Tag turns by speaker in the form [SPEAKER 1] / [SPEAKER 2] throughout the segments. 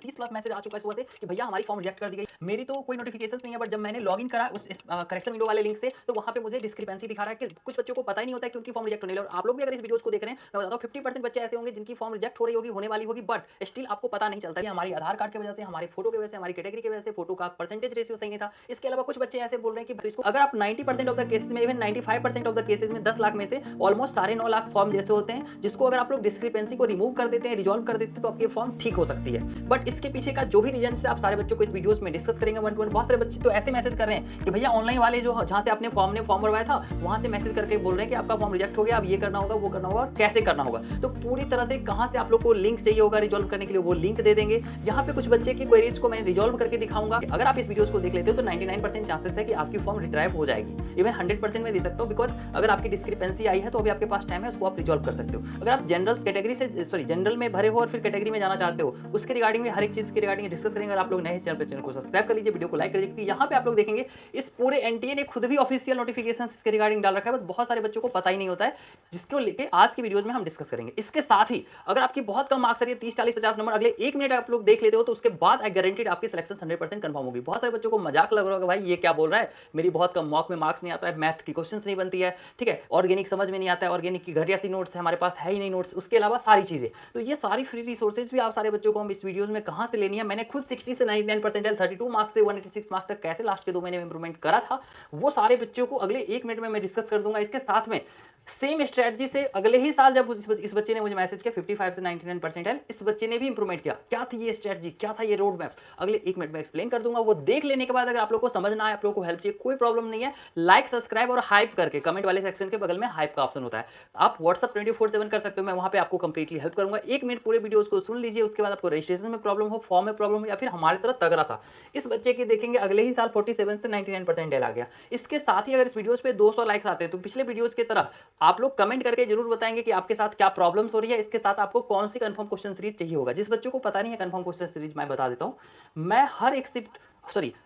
[SPEAKER 1] 30 plus message आ चुका है सुबह से कि भैया हमारी फॉर्म रिजेक्ट कर दी गई। मेरी तो कोई नोटिफिकेशन नहीं है, बट जब मैंने लॉगिन करा उस करेक्शन विंडो वाले लिंक से, तो वहां पे मुझे डिस्क्रिपेंसी दिखा रहा है कि कुछ बच्चों को पता ही नहीं होता है कि उनकी फॉर्म रिजेक्ट होने वाली है। और आप लोग भी अगर इस वीडियोस को देख रहे हैं, मैं बताता हूँ 50% बच्चे ऐसे होंगे जिनकी फॉर्म रिजेक्ट हो रही होगी, होने वाली होगी, बट स्टिल आपको पता नहीं चलता। हमारी आधार कार्ड की वजह से, हमारे फोटो की वजह से, हमारी कैटेगरी की वजह से, फोटो का परसेंटेज रेशियो सही नहीं था। इसके अलावा कुछ बच्चे ऐसे बोल रहे हैं कि इसको अगर आप 90% ऑफ द केसेस में, इवन 95% ऑफ द केसेस में 10 लाख में से ऑलमोस्ट 9.5 लाख फॉर्म जैसे होते हैं, जिसको अगर आप लोग डिस्क्रिपेंसी को रिमूव कर देते हैं, रिजॉल्व कर देते हैं, तो आपकी फॉर्म ठीक हो सकती है। बट इसके पीछे का जो भी रीजन है आप सारे बच्चों को इस वीडियोस में डिस्कस करेंगे वन टू वन। बहुत सारे बच्चे तो ऐसे मैसेज कर रहे हैं कि भैया ऑनलाइन वाले जो जहां से आपने फॉर्म भरवाया था, वहां से मैसेज करके बोल रहे हैं कि आपका फॉर्म रिजेक्ट हो गया, अब ये करना होगा, वो करना होगा, और कैसे करना होगा। तो पूरी तरह से कहां से आप लोग को लिंक चाहिए होगा रिजॉल्व करने के लिए, वो लिंक दे देंगे। यहाँ पे कुछ बच्चे की क्वेरीज को मैं रिजॉल्व करके दिखाऊंगा। अगर आप इस वीडियोस को देख लेते हो तो 99% चांसेस है कि आपकी फॉर्म रिट्राइव हो जाएगी। इवन 100% में दे सकता हूँ, बिकॉज अगर आपकी डिस्क्रिपेंसी आई है तो अभी आपके पास टाइम है, उसको आप रिजॉल्व कर सकते हो। अगर आप जनरल कैटेगरी से जनरल में भरे हो और फिर कैटेगरी में जाना चाहते हो, उसके रिगार्डिंग में हर एक चीज के रिगार्डिंग डिस्कस करेंगे। अगर आप लोग नए चैनल को सब्सक्राइब कर लीजिए, वीडियो को लाइक कर लीजिए, क्योंकि यहाँ पे आप लोग देखेंगे इस पूरे एनटीए ने खुद भी ऑफिशियल नोटिफिकेशन इसके रिगार्डिंग डाल रखा है, बस बहुत सारे बच्चों को पता ही नहीं होता है, जिसको लेके आज की वीडियोज में हम डिस्कस करेंगे। इसके साथ ही अगर आपकी बहुत कम मार्क्स आ रही है, 30 40 50 नंबर, अगले 1 मिनट आप लोग देख लेते हो, तो उसके बाद आई गारंटीड आपकी सिलेक्शन 100% कंफर्म होगी। बहुत सारे बच्चों को मजाक लग रहा होगा, भाई ये क्या बोल रहा है, मेरी बहुत कम मॉक में मार्क्स नहीं आता है, मैथ की क्वेश्चंस नहीं बनती है, ठीक है, ऑर्गेनिक समझ में नहीं आता है, ऑर्गेनिक की घटिया सी नोट्स है, हमारे पास है ही नहीं नोट्स, उसके अलावा सारी चीजें। तो ये सारी फ्री रिसोर्सेज भी आप सारे बच्चों को हम इस वीडियोस में कहां से लेनी है, मैंने खुद 60 से 99% 32 मार्क्स से 186 मार्क्स तक कैसे लास्ट के 2 महीने में इंप्रूवमेंट करा था, वो सारे बच्चों को अगले 1 मिनट में मैं डिस्कस कर दूंगा। इसके साथ में सेम स्ट्रेटजी से अगले ही साल जब इस बच्चे ने मुझे मैसेज किया 55 से 99% है, इस बच्चे ने भी इंप्रूवमेंट किया। क्या थी ये स्ट्रेटजी, क्या था ये रोड मैप, अगले 1 मिनट में एक्सप्लेन कर दूंगा। वो देख लेने के बाद अगर आप लोग को समझ ना आए, आप लोग को हेल्प चाहिए, कोई प्रॉब्लम नहीं है, लाइक सब्सक्राइब और हाइप करके कमेंट वाले सेक्शन के बगल में हाइप का ऑप्शन होता है, आप व्हाट्सअप 24/7 कर सकते हो, मैं वहां पे आपको कंप्लीटली हेल्प करूंगा। 1 मिनट पूरे वीडियोस को सुन लीजिए, उसके बाद आपको रजिस्ट्रेशन में प्रॉब्लम हो, फॉर्म में प्रॉब्लम हो, या फिर हमारी तरह तगड़ा सा, इस बच्चे की देखेंगे अगले ही साल 47 से 99% आ गया। इसके साथ ही अगर इस वीडियोस पे 200 लाइक्स आते हैं, तो पिछले वीडियोस की तरह आप लोग कमेंट करके जरूर बताएंगे कि आपके साथ क्या प्रॉब्लम्स हो रही है, इसके साथ आपको कौन सी कंफर्म क्वेश्चन सीरीज चाहिए होगा। जिस बच्चों को पता नहीं है कंफर्म क्वेश्चन सीरीज, मैं बता देता हूँ, मैं हर एक शिफ्ट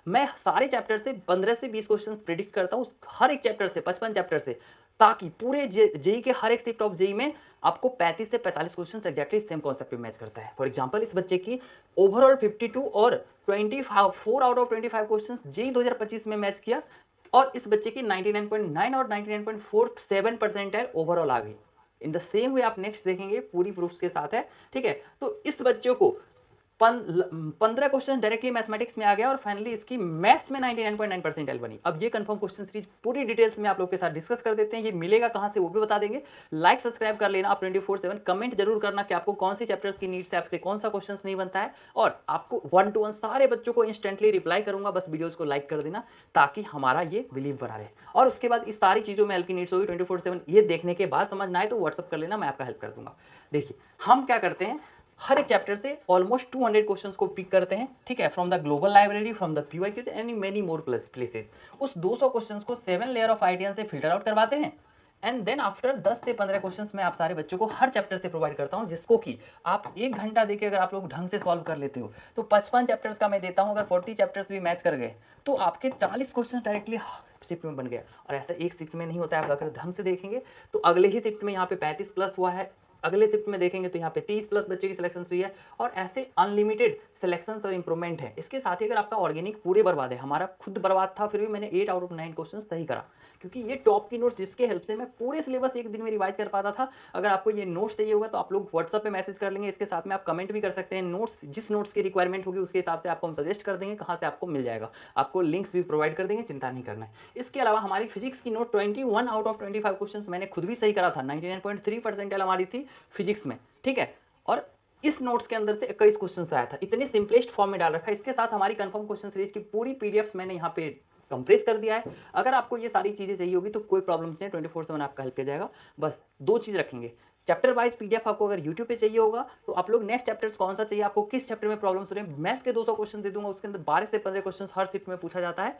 [SPEAKER 1] मैं सारे चैप्टर से 15 से 20 क्वेश्चन प्रिडिक्ट करता हूँ, हर एक चैप्टर से, 55 चैप्टर से, ताकि पूरे जेई के हर एक शिफ्ट ऑफ जेई में आपको 35 से 45 क्वेश्चन एक्जैक्टली सेम कॉन्सेप्ट पे मैच करता है। फॉर एग्जांपल इस बच्चे की ओवरऑल 52 और 24 आउट ऑफ 25 क्वेश्चंस जेई 2025 में मैच किया, और इस बच्चे की 99.9 और 99.47% है ओवरऑल आ गई। इन द सेम वे आप नेक्स्ट देखेंगे, पूरी प्रूफ्स के साथ है, ठीक है। तो इस बच्चों को 15 क्वेश्चन डायरेक्टली मैथमेटिक्स में आ गया, और फाइनली इसकी मैथ्स में 99.9% एल बनी। अब ये कंफर्म क्वेश्चन सीरीज पूरी डिटेल्स में आप लोग के साथ डिस्कस कर देते हैं, ये मिलेगा कहां से वो भी बता देंगे। लाइक सब्सक्राइब कर लेना आप 24/7, कमेंट जरूर करना कि आपको कौन सी चैप्टर्स की नीड्स है, आपसे कौन सा क्वेश्चन नहीं बनता है, और आपको 1 to 1 सारे बच्चों को इंस्टेंटली रिप्लाई करूंगा, बस वीडियोस को लाइक कर देना ताकि हमारा ये बिलीव बना रहे। और उसके बाद इस सारी चीजों में हेल्प की नीड्स होगी 24/7, ये देखने के बाद समझ ना आए तो व्हाट्सअप कर लेना, मैं आपका हेल्प कर दूंगा। देखिए हम क्या करते हैं, हर एक चैप्टर से ऑलमोस्ट 200 क्वेश्चंस को पिक करते हैं, ठीक है, from the global library, from the PYQs and many more places. उस 200 क्वेश्चंस को 7 लेयर ऑफ आइडिया से फिल्टर आउट करवाते हैं, एंड देन आफ्टर 10 से 15 क्वेश्चंस मैं आप सारे बच्चों को हर चैप्टर से प्रोवाइड करता हूं, जिसको कि आप 1 घंटा देके अगर आप लोग ढंग से सॉल्व कर लेते हो तो 55 चैप्टर्स का मैं देता हूं। अगर 40 चैप्टर्स भी मैच कर गए तो आपके 40 क्वेश्चन डायरेक्टली शिफ्ट में बन गया। और ऐसा एक शिफ्ट में नहीं होता है, आप अगर ढंग से देखेंगे तो अगले ही शिफ्ट में यहाँ पे 35 प्लस हुआ है, अगले शिफ्ट में देखेंगे तो यहाँ पे 30 प्लस बच्चे की सिलेक्शन हुई है, और ऐसे अनलिमिटेड सिलेक्शंस और इंप्रूवमेंट है। इसके साथ ही अगर आपका ऑर्गेनिक पूरे बर्बाद है, हमारा खुद बर्बाद था, फिर भी मैंने 8 आउट ऑफ 9 क्वेश्चन सही करा, क्योंकि ये टॉप की नोट्स जिसके हेल्प से मैं पूरे सिलेबस एक दिन में रिवाइज कर पाता था। अगर आपको ये नोट्स चाहिए होगा तो आप लोग व्हाट्सअप पे मैसेज कर लेंगे, इसके साथ में आप कमेंट भी कर सकते हैं। नोट्स जिस नोट्स की रिक्वायरमेंट होगी उसके हिसाब से आपको हम सजेस्ट कर देंगे कहाँ से आपको मिल जाएगा, आपको लिंक्स भी प्रोवाइड कर देंगे, चिंता नहीं करना है। इसके अलावा हमारी फिजिक्स की नोट 21 आउट ऑफ 25 क्वेश्चन मैंने खुद भी सही करा था, 99.3% हमारी थी फिजिक्स में, ठीक है। और इस नोट्स के अंदर से 21 क्वेश्चन आया था, इतने सिंपलेस्ट फॉर्म में डाल रखा है। इसके साथ हमारी कंफर्म क्वेश्चन सीरीज की पूरी पीडीएफ मैंने यहाँ पे कंप्रेस कर दिया है। अगर आपको ये सारी चीजें चाहिए होगी तो कोई प्रॉब्लम नहीं, 24/7 आपका हेल्प किया जाएगा। बस 2 चीज रखेंगे, चैप्टर वाइज पीडीएफ आपको अगर यूट्यूब पे चाहिए होगा तो आप लोग नेक्स्ट चैप्टर्स कौन सा चाहिए, आपको किस चैप्टर में प्रॉब्लम्स हो रहे हैं, मैथ्स के 200 क्वेश्चन दे दूंगा, उसके अंदर 12 से 15 क्वेश्चन हर शिफ्ट में पूछा जाता है।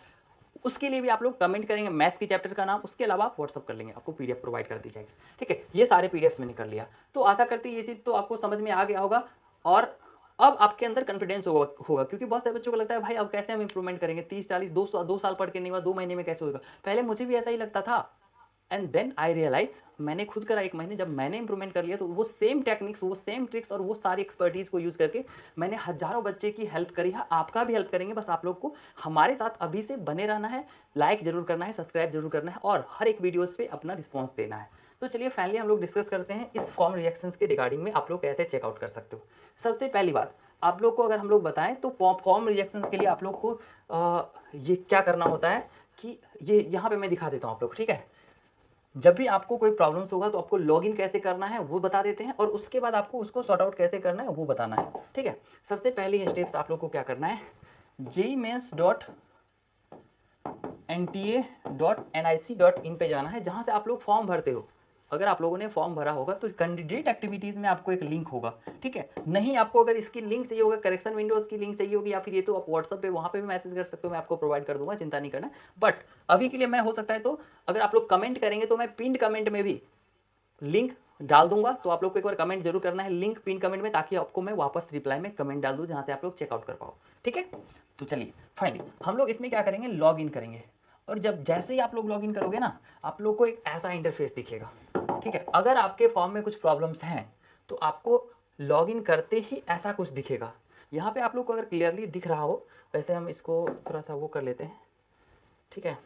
[SPEAKER 1] उसके लिए भी आप लोग कमेंट करेंगे मैथ्स की चैप्टर का नाम, उसके अलावा आप व्हाट्सअप कर लेंगे, आपको पीडीएफ प्रोवाइड कर दी जाएगी, ठीक है। ये सारे पीडीएफ मैंने कर लिया, तो आशा करती है ये चीज तो आपको समझ में आ गया होगा। और अब आपके अंदर कॉन्फिडेंस होगा क्योंकि बहुत सारे बच्चों को लगता है भाई अब कैसे हम इंप्रूवमेंट करेंगे, 30 40 2 साल पढ़ के नहीं हुआ, 2 महीने में कैसे होगा। पहले मुझे भी ऐसा ही लगता था, एंड देन आई रियलाइज, मैंने खुद करा 1 महीने, जब मैंने इंप्रूवमेंट कर लिया तो वो सेम टेक्निक्स, वो सेम ट्रिक्स और वो सारी एक्सपर्टीज़ को यूज़ करके मैंने हज़ारों बच्चे की हेल्प करी है। आपका भी हेल्प करेंगे, बस आप लोग को हमारे साथ अभी से बने रहना है, लाइक ज़रूर करना है, सब्सक्राइब ज़रूर करना है और हर एक वीडियोज़ पे अपना रिस्पॉन्स देना है। तो चलिए फाइनली हम लोग डिस्कस करते हैं इस फॉर्म रिएक्शंस के रिगार्डिंग में आप लोग कैसे चेकआउट कर सकते हो। सबसे पहली बात, आप लोग को अगर हम लोग बताएं तो फॉर्म रिएक्शंस के लिए आप लोग को ये क्या करना होता है कि ये यहाँ पे मैं दिखा देता हूँ आप लोग, ठीक है। जब भी आपको कोई प्रॉब्लम्स होगा तो आपको लॉगिन कैसे करना है वो बता देते हैं और उसके बाद आपको उसको सॉर्ट आउट कैसे करना है वो बताना है, ठीक है। सबसे पहली स्टेप्स आप लोग को क्या करना है, jmeins.nta.nic.in पे जाना है, जहाँ से आप लोग फॉर्म भरते हो। अगर आप लोगों ने फॉर्म भरा होगा तो कैंडिडेट एक्टिविटीज़ में आपको एक लिंक होगा, ठीक है। नहीं आपको अगर इसकी लिंक चाहिए होगा, करेक्शन विंडोज़ की लिंक चाहिए होगी या फिर ये तो आप व्हाट्सअप पे वहाँ पे भी मैसेज कर सकते हो, मैं आपको प्रोवाइड कर दूंगा, चिंता नहीं करना। बट अभी के लिए मैं हो सकता है तो अगर आप लोग कमेंट करेंगे तो मैं पिन कमेंट में भी लिंक डाल दूंगा, तो आप लोग को एक बार कमेंट जरूर करना है लिंक पिन कमेंट में, ताकि आपको मैं वापस रिप्लाई में कमेंट डाल दूं जहां से आप लोग चेकआउट कर पाओ, ठीक है। तो चलिए फाइनली हम लोग इसमें क्या करेंगे, लॉग इन करेंगे। और जब जैसे ही आप लोग लॉग इन करोगे ना, आप लोग को एक ऐसा इंटरफेस दिखेगा, ठीक है। अगर आपके फॉर्म में कुछ प्रॉब्लम्स हैं तो आपको लॉग इन करते ही ऐसा कुछ दिखेगा। यहाँ पे आप लोग को अगर क्लियरली दिख रहा हो, वैसे हम इसको थोड़ा सा वो कर लेते हैं, ठीक है,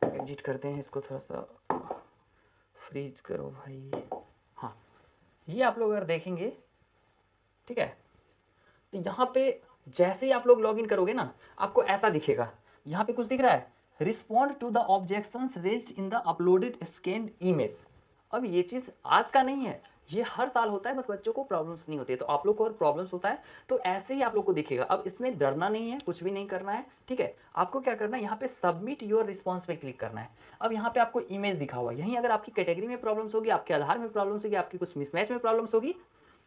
[SPEAKER 1] एग्जिट करते हैं इसको, थोड़ा सा फ्रीज करो भाई। हाँ, ये आप लोग अगर देखेंगे, ठीक है, तो यहाँ पे जैसे ही आप लोग लॉगिन करोगे ना, आपको ऐसा दिखेगा। यहाँ पे कुछ दिख रहा है, respond to the objections raised in the uploaded scanned image. अब ये चीज़ आज का नहीं है, ये हर साल होता है, बस बच्चों को प्रॉब्लम्स नहीं होती है। तो आप लोग को अगर प्रॉब्लम्स होता है तो ऐसे ही आप लोग को दिखेगा। अब इसमें डरना नहीं है, कुछ भी नहीं करना है, ठीक है। आपको क्या करना है, यहाँ पे सबमिट योर रिस्पॉन्स पे क्लिक करना है। अब यहाँ पे आपको इमेज दिखा हुआ है, यहीं अगर आपकी कैटेगरी में प्रॉब्लम्स होगी, आपके आधार में प्रॉब्लम्स होगी, आपकी कुछ मिसमैच में प्रॉब्लम्स होगी,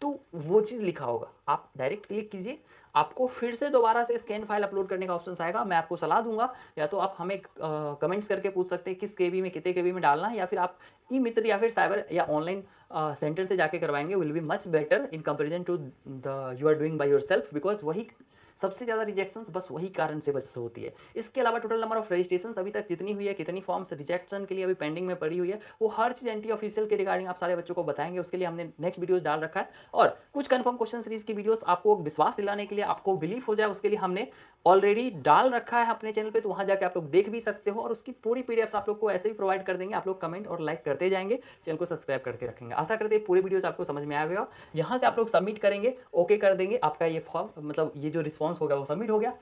[SPEAKER 1] तो वो चीज़ लिखा होगा। आप डायरेक्ट क्लिक कीजिए, आपको फिर से दोबारा से स्कैन फाइल अपलोड करने का ऑप्शन आएगा। मैं आपको सलाह दूंगा, या तो आप हमें कमेंट्स करके पूछ सकते हैं किस केबी में कितने केबी में डालना है, या फिर आप ई मित्र या फिर साइबर या ऑनलाइन सेंटर से जाके करवाएंगे, will be much better in comparison to the you are doing by yourself, because वही सबसे ज़्यादा रिजेक्शंस बस वही कारण से वजह से होती है। इसके अलावा टोटल नंबर ऑफ रजिस्ट्रेशन अभी तक जितनी हुई है, कितनी फॉर्म्स रिजेक्शन के लिए अभी पेंडिंग में पड़ी हुई है, वो हर चीज़ एंटी ऑफिशियल के रिगार्डिंग आप सारे बच्चों को बताएंगे। उसके लिए हमने नेक्स्ट वीडियोस डाल रखा है, और कुछ कंफर्म क्वेश्चन सीरीज की वीडियोस आपको विश्वास दिलाने के लिए, आपको बिलीव हो जाए उसके लिए हमने ऑलरेडी डाल रखा है अपने चैनल पे, तो वहाँ जाके आप लोग देख भी सकते हो। और उसकी पूरी पीडीएफ आप लोग को ऐसे ही प्रोवाइड कर देंगे। आप लोग कमेंट और लाइक करते जाएंगे, चैनल को सब्सक्राइब करके रखेंगे। आशा करते हैं पूरी वीडियोस आपको समझ में आ गया। यहाँ से आप लोग सबमिट करेंगे, ओके कर देंगे, आपका ये फॉर्म मतलब ये जो रिस्पॉन्स होगा वो सबमिट हो गया।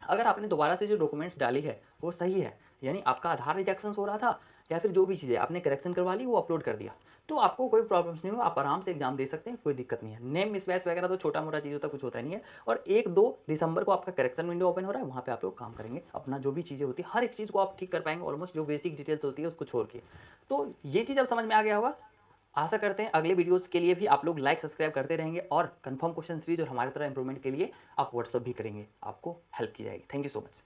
[SPEAKER 1] अगर आपने दोबारा से जो डॉक्यूमेंट्स डाली है वो सही है, यानी आपका आधार रिजेक्शन हो रहा था या फिर जो भी चीज़ें आपने करेक्शन करवा ली वो अपलोड कर दिया, तो आपको कोई प्रॉब्लम्स नहीं होगा, आप आराम से एग्जाम दे सकते हैं, कोई दिक्कत नहीं है। नेम मिसमैच वगैरह तो छोटा मोटा चीज़ होता, कुछ होता नहीं है। और 1-2 दिसंबर को आपका करेक्शन विंडो ओपन हो रहा है, वहाँ पे आप लोग काम करेंगे, अपना जो भी चीज़ें होती है हर एक चीज़ को आप ठीक कर पाएंगे, ऑलमोस्ट जो बेसिक डिटेल्स होती है उसको छोड़ के। तो ये चीज़ अब समझ में आ गया होगा। आशा करते हैं अगले वीडियोस के लिए भी आप लोग लाइक सब्सक्राइब करते रहेंगे, और कंफर्म क्वेश्चन सीरीज और हमारे तरह इंप्रूवमेंट के लिए आप व्हाट्सअप भी करेंगे, आपको हेल्प की जाएगी। Thank you so much.